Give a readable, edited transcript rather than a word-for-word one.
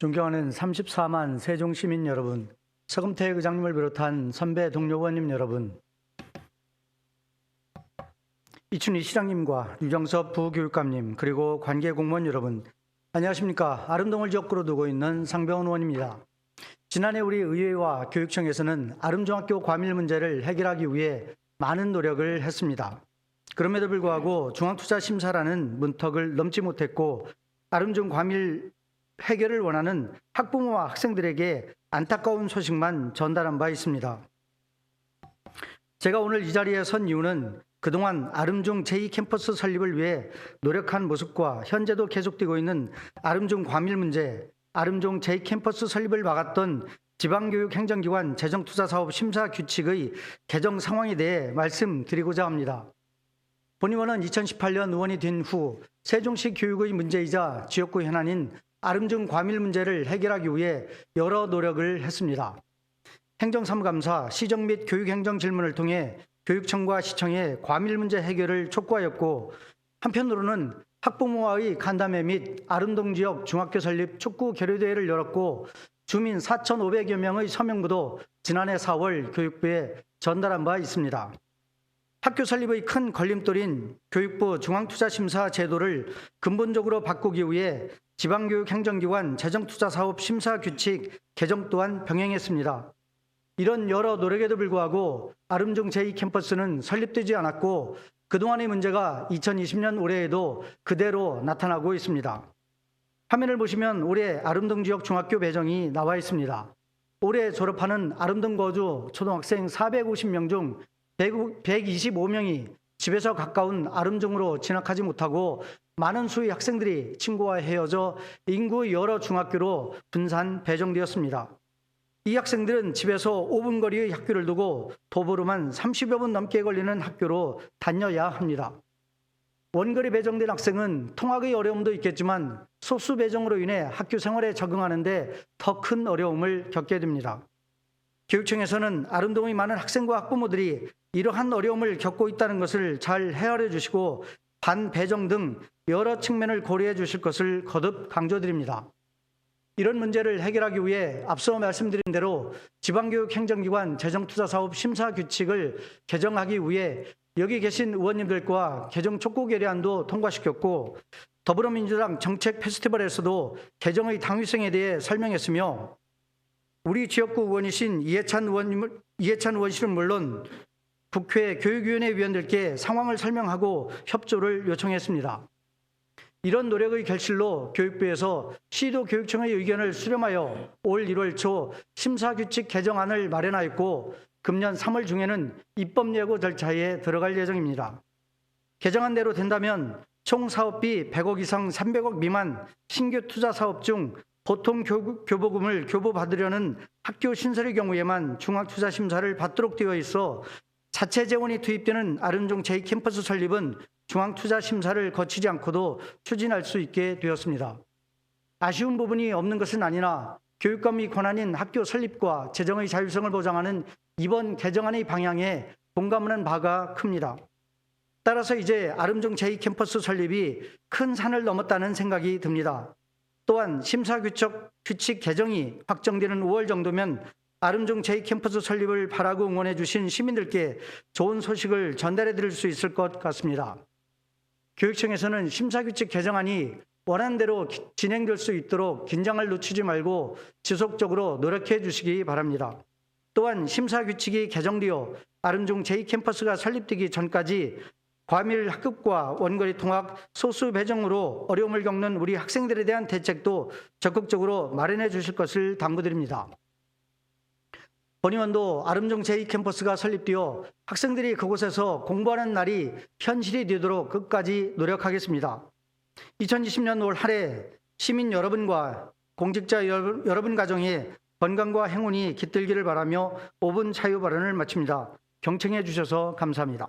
존경하는 34만 세종시민 여러분, 서금태 의장님을 비롯한 선배 동료 의원님 여러분, 이춘희 시장님과 유정섭 부교육감님, 그리고 관계 공무원 여러분, 안녕하십니까. 아름동을 지역구로 두고 있는 상병훈 의원입니다. 지난해 우리 의회와 교육청에서는 아름중학교 과밀 문제를 해결하기 위해 많은 노력을 했습니다. 그럼에도 불구하고 중앙투자심사라는 문턱을 넘지 못했고 아름중 과밀 해결을 원하는 학부모와 학생들에게 안타까운 소식만 전달한 바 있습니다. 제가 오늘 이 자리에 선 이유는 그동안 아름중 제2캠퍼스 설립을 위해 노력한 모습과 현재도 계속되고 있는 아름중 과밀 문제, 아름중 제2캠퍼스 설립을 막았던 지방교육행정기관 재정투자사업 심사 규칙의 개정 상황에 대해 말씀드리고자 합니다. 본 의원은 2018년 의원이 된 후 세종시 교육의 문제이자 지역구 현안인 아름중 과밀 문제를 해결하기 위해 여러 노력을 했습니다. 행정사무감사, 시정 및 교육행정 질문을 통해 교육청과 시청의 과밀 문제 해결을 촉구하였고 한편으로는 학부모와의 간담회 및 아름동 지역 중학교 설립 촉구 결의대회를 열었고 주민 4,500여 명의 서명부도 지난해 4월 교육부에 전달한 바 있습니다. 학교 설립의 큰 걸림돌인 교육부 중앙투자심사 제도를 근본적으로 바꾸기 위해 지방교육행정기관 재정투자사업 심사규칙 개정 또한 병행했습니다. 이런 여러 노력에도 불구하고 아름중 제2캠퍼스는 설립되지 않았고 그동안의 문제가 2020년 올해에도 그대로 나타나고 있습니다. 화면을 보시면 올해 아름동 지역 중학교 배정이 나와 있습니다. 올해 졸업하는 아름동 거주 초등학생 450명 중 125명이 집에서 가까운 아름중으로 진학하지 못하고 많은 수의 학생들이 친구와 헤어져 인구 여러 중학교로 분산 배정되었습니다. 이 학생들은 집에서 5분 거리의 학교를 두고 도보로만 30여 분 넘게 걸리는 학교로 다녀야 합니다. 원거리 배정된 학생은 통학의 어려움도 있겠지만 소수 배정으로 인해 학교 생활에 적응하는 데 더 큰 어려움을 겪게 됩니다. 교육청에서는 아름동의 많은 학생과 학부모들이 이러한 어려움을 겪고 있다는 것을 잘 헤아려 주시고 반배정 등 여러 측면을 고려해 주실 것을 거듭 강조드립니다. 이런 문제를 해결하기 위해 앞서 말씀드린 대로 지방교육행정기관 재정투자사업 심사규칙을 개정하기 위해 여기 계신 의원님들과 개정 촉구 결의안도 통과시켰고 더불어민주당 정책 페스티벌에서도 개정의 당위성에 대해 설명했으며 우리 지역구 의원이신 이해찬 의원실은 물론 국회 교육위원회 위원들께 상황을 설명하고 협조를 요청했습니다. 이런 노력의 결실로 교육부에서 시도교육청의 의견을 수렴하여 올 1월 초 심사규칙 개정안을 마련하였고 금년 3월 중에는 입법 예고 절차에 들어갈 예정입니다. 개정안대로 된다면 총 사업비 100억 이상 300억 미만 신규 투자 사업 중 보통 교보금을 교부받으려는 학교 신설의 경우에만 중앙투자심사를 받도록 되어 있어 자체 재원이 투입되는 아름중 제2캠퍼스 설립은 중앙투자심사를 거치지 않고도 추진할 수 있게 되었습니다. 아쉬운 부분이 없는 것은 아니나 교육감의 권한인 학교 설립과 재정의 자율성을 보장하는 이번 개정안의 방향에 공감하는 바가 큽니다. 따라서 이제 아름중 제2캠퍼스 설립이 큰 산을 넘었다는 생각이 듭니다. 또한 심사규칙 개정이 확정되는 5월 정도면 아름중 제2캠퍼스 설립을 바라고 응원해 주신 시민들께 좋은 소식을 전달해 드릴 수 있을 것 같습니다. 교육청에서는 심사규칙 개정안이 원하는 대로 진행될 수 있도록 긴장을 늦추지 말고 지속적으로 노력해 주시기 바랍니다. 또한 심사규칙이 개정되어 아름중 제2캠퍼스가 설립되기 전까지 과밀 학급과 원거리 통학, 소수 배정으로 어려움을 겪는 우리 학생들에 대한 대책도 적극적으로 마련해 주실 것을 당부드립니다. 본 의원도 아름중 제2캠퍼스가 설립되어 학생들이 그곳에서 공부하는 날이 현실이 되도록 끝까지 노력하겠습니다. 2020년 올 한 해 시민 여러분과 공직자 여러분 가정의 건강과 행운이 깃들기를 바라며 5분 자유 발언을 마칩니다. 경청해 주셔서 감사합니다.